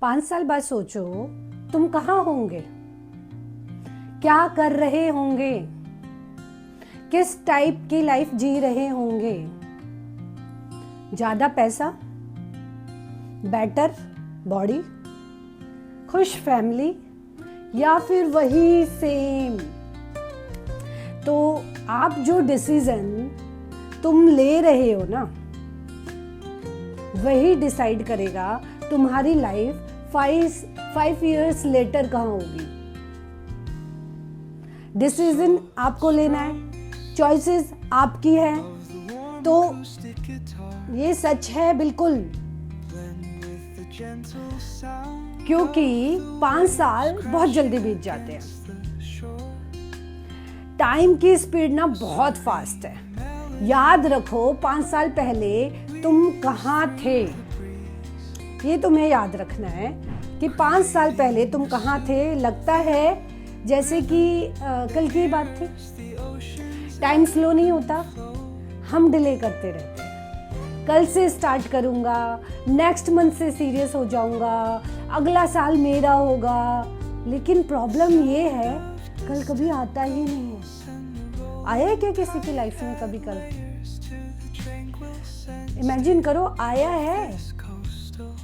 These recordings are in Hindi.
5 साल बाद सोचो तुम कहाँ होंगे, क्या कर रहे होंगे, किस टाइप की लाइफ जी रहे होंगे। ज्यादा पैसा, बेटर बॉडी, खुश फैमिली, या फिर वही सेम। तो आप जो डिसीजन तुम ले रहे हो ना, वही डिसाइड करेगा तुम्हारी लाइफ 5 years लेटर कहाँ होगी। डिसीजन आपको लेना है, चॉइसेस आपकी है। तो ये सच है बिल्कुल, क्योंकि 5 साल बहुत जल्दी बीत जाते हैं। टाइम की स्पीड ना बहुत फास्ट है। याद रखो 5 साल पहले तुम कहाँ थे, ये तुम्हें याद रखना है कि 5 साल पहले तुम कहाँ थे। लगता है जैसे कि कल की बात थी। टाइम स्लो नहीं होता, हम डिले करते रहते हैं। कल से स्टार्ट करूँगा, नेक्स्ट मंथ से सीरियस हो जाऊँगा, अगला साल मेरा होगा। लेकिन प्रॉब्लम ये है कल कभी आता ही नहीं है। आया है क्या किसी की लाइफ में कभी कल? इमेजिन करो, आया है?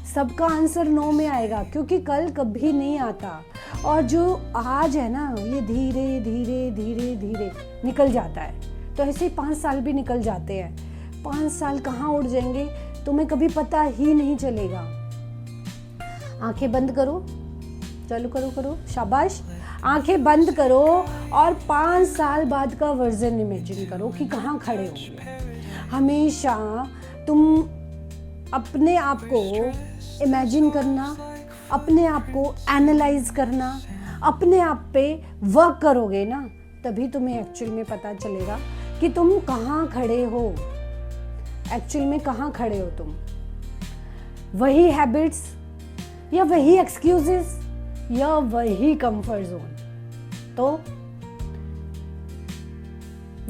सबका आंसर नो में आएगा, क्योंकि कल कभी नहीं आता। और जो आज है ना, ये धीरे धीरे धीरे धीरे निकल जाता है। तो ऐसे ही 5 साल भी निकल जाते हैं। 5 साल कहाँ उड़ जाएंगे तुम्हें कभी पता ही नहीं चलेगा। आंखें बंद करो, चलो करो, शाबाश। आंखें बंद करो और 5 साल बाद का वर्जन इमेजिन करो कि कहाँ खड़े होंगे। हमेशा तुम अपने आप को इमेजिन करना, अपने आप को एनालाइज करना, अपने आप पे वर्क करोगे ना, तभी तुम्हें एक्चुअल में पता चलेगा कि तुम कहाँ खड़े हो। एक्चुअल में कहाँ खड़े हो तुम? वही हैबिट्स, या वही एक्सक्यूजेस, या वही कंफर्ट जोन? तो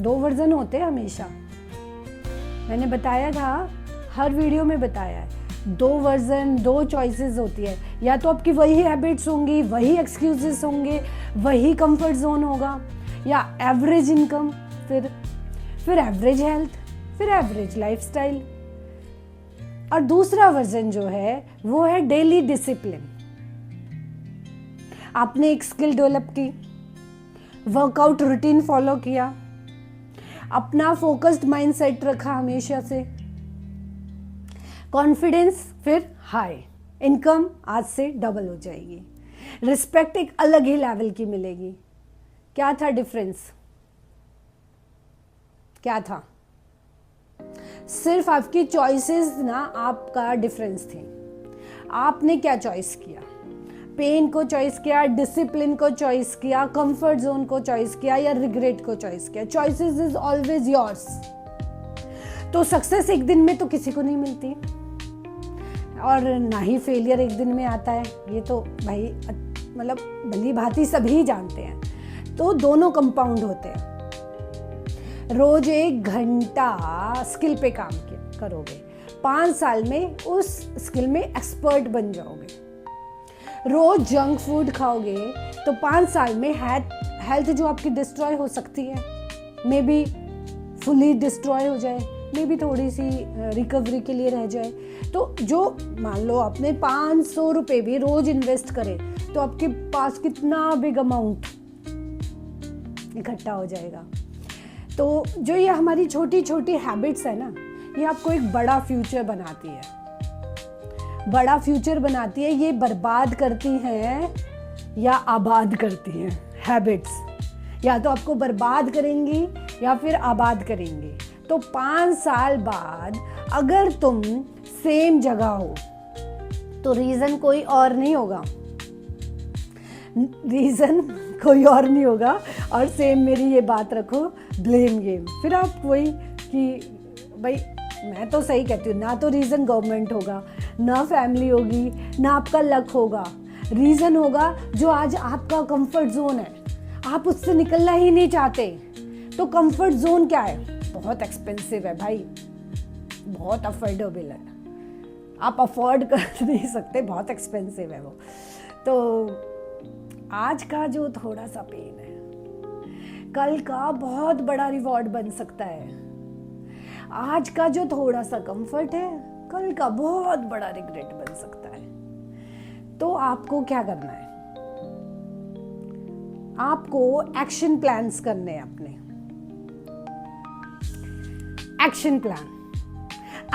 2 वर्जन होते हैं हमेशा। मैंने बताया था, हर वीडियो में बताया है, 2 वर्जन, 2 चॉइसेस होती है। या तो आपकी वही हैबिट्स होंगी, वही एक्सक्यूजेस होंगे, वही कंफर्ट जोन होगा, या एवरेज इनकम, फिर एवरेज हेल्थ, फिर एवरेज लाइफस्टाइल। और दूसरा वर्जन जो है वो है डेली डिसिप्लिन। आपने एक स्किल डेवलप की, वर्कआउट रूटीन फॉलो किया, अपना फोकस्ड माइंडसेट रखा हमेशा से, कॉन्फिडेंस फिर हाई, इनकम आज से डबल हो जाएगी, रिस्पेक्ट एक अलग ही लेवल की मिलेगी। क्या था डिफरेंस? क्या था? सिर्फ आपकी चॉइसेस ना आपका डिफरेंस थे। आपने क्या चॉइस किया? पेन को चॉइस किया, डिसिप्लिन को चॉइस किया, कंफर्ट जोन को चॉइस किया, या रिग्रेट को चॉइस किया? Choices is always yours. तो सक्सेस एक दिन में तो किसी को नहीं मिलती, और ना ही फेलियर एक दिन में आता है। ये तो भाई मतलब भली भांति सभी जानते हैं। तो दोनों कंपाउंड होते हैं। रोज 1 घंटा स्किल पे काम करोगे, 5 साल में उस स्किल में एक्सपर्ट बन जाओगे। रोज जंक फूड खाओगे तो 5 साल में हेल्थ जो आपकी डिस्ट्रॉय हो सकती है, मे बी फुली डिस्ट्रॉय हो जाए, मे बी थोड़ी सी रिकवरी के लिए रह जाए। तो जो मान लो आपने 500 रुपये भी रोज इन्वेस्ट करे तो आपके पास कितना बिग अमाउंट इकट्ठा हो जाएगा। तो जो ये हमारी छोटी छोटी हैबिट्स है ना, ये आपको एक बड़ा फ्यूचर बनाती है। बड़ा फ्यूचर बनाती है। ये बर्बाद करती हैं या आबाद करती हैं हैबिट्स। या तो आपको बर्बाद करेंगी या फिर आबाद करेंगी। तो 5 साल बाद अगर तुम सेम जगह हो तो रीज़न कोई और नहीं होगा, रीज़न कोई और नहीं होगा। और सेम मेरी ये बात रखो, ब्लेम गेम। फिर आप वही कि भाई मैं तो सही कहती हूँ, ना तो रीज़न गवर्नमेंट होगा, ना फैमिली होगी, ना आपका लक होगा। रीज़न होगा जो आज आपका कंफर्ट जोन है, आप उससे निकलना ही नहीं चाहते। तो कंफर्ट जोन क्या है? बहुत एक्सपेंसिव है भाई, बहुत अफोर्डेबल है। आप अफोर्ड कर नहीं सकते, बहुत एक्सपेंसिव है वो। तो आज का जो थोड़ा सा पेन है कल का बहुत बड़ा रिवॉर्ड बन सकता है। आज का जो थोड़ा सा कंफर्ट है कल का बहुत बड़ा रिग्रेट बन सकता है। तो आपको क्या करना है, आपको एक्शन प्लान्स करने हैं अपने। एक्शन प्लान,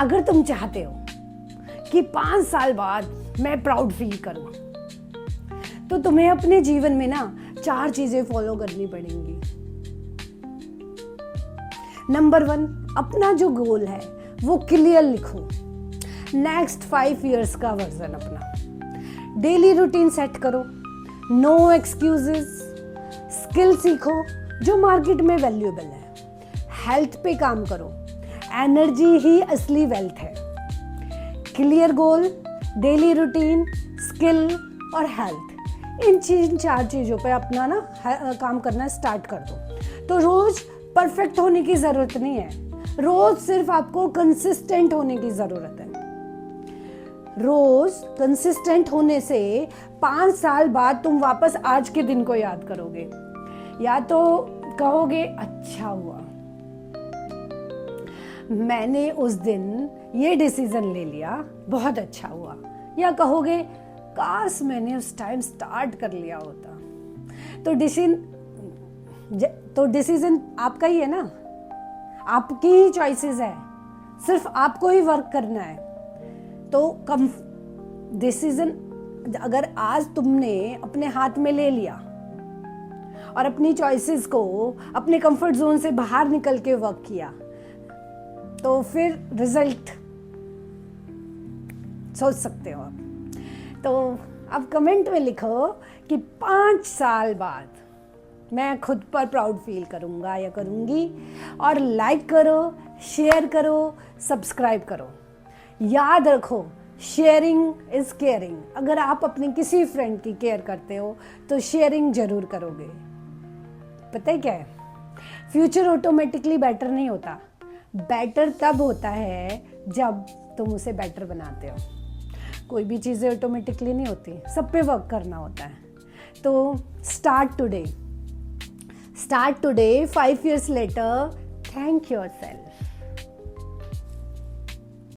अगर तुम चाहते हो कि 5 साल बाद मैं प्राउड फील करूं, तो तुम्हें अपने जीवन में ना 4 चीजें फॉलो करनी पड़ेंगी। नंबर 1, अपना जो गोल है वो क्लियर लिखो। नेक्स्ट 5 इयर्स का वर्जन अपना। डेली रूटीन सेट करो, नो एक्सक्यूजेस। स्किल सीखो जो मार्केट में वैल्यूएबल है। हेल्थ पे काम करो, एनर्जी ही असली वेल्थ है। Clear goal, daily routine, skill और हेल्थ, इन 4 चीज़ों पे अपना ना काम करना स्टार्ट कर दो। तो रोज परफेक्ट होने की ज़रूरत नहीं है, रोज सिर्फ आपको कंसिस्टेंट होने की ज़रूरत है। रोज कंसिस्टेंट होने से 5 साल बाद तुम वापस आज के दिन को याद करोगे, या तो कहोगे अच्छा हुआ मैंने उस दिन ये डिसीजन ले लिया, बहुत अच्छा हुआ, या कहोगे काश मैंने उस टाइम स्टार्ट कर लिया होता। तो डिसीजन आपका ही है ना, आपकी ही चॉइसेस है, सिर्फ आपको ही वर्क करना है। तो डिसीजन अगर आज तुमने अपने हाथ में ले लिया और अपनी चॉइसेस को अपने कंफर्ट जोन से बाहर निकल के वर्क किया, तो फिर रिजल्ट सोच सकते हो आप। तो अब कमेंट में लिखो कि 5 साल बाद मैं खुद पर प्राउड फील करूंगा या करूंगी, और लाइक करो, शेयर करो, सब्सक्राइब करो। याद रखो, शेयरिंग इज केयरिंग। अगर आप अपने किसी फ्रेंड की केयर करते हो तो शेयरिंग जरूर करोगे। पता है क्या है, फ्यूचर ऑटोमेटिकली बेटर नहीं होता, बेटर तब होता है जब तुम उसे बेटर बनाते हो। कोई भी चीज़ें ऑटोमेटिकली नहीं होती, सब पे वर्क करना होता है। तो start today, 5 years later, thank yourself.